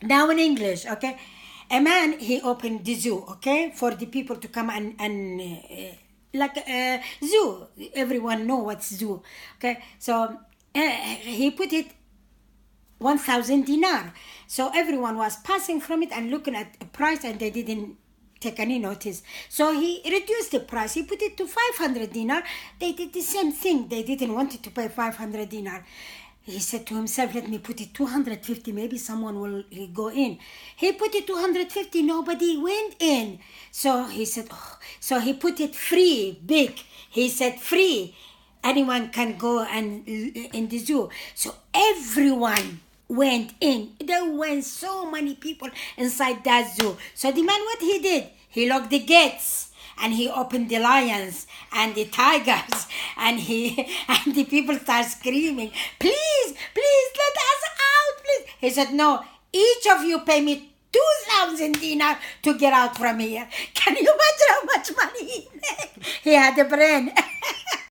Now in English, okay? A man, he opened the zoo, okay? For the people to come and like zoo. Everyone know what's zoo, okay? So he put it 1,000 dinar. So everyone was passing from it and looking at the price, and they didn't take any notice. So he reduced the price. He put it to 500 dinar. They did the same thing. They didn't want it to pay 500 dinar. He said to himself, let me put it 250. Maybe someone will go in. He put it 250. Nobody went in. So he said, oh. So he put it free, big. He said free. Anyone can go and in the zoo. So everyone went in. There were so many people inside that zoo. So the man, what he did, he locked the gates and he opened the lions and the tigers, and and the people start screaming, please, please let us out, please. He said, no, each of you pay me 2,000 dinar to get out from here. Can you imagine how much money he made? He had a brain.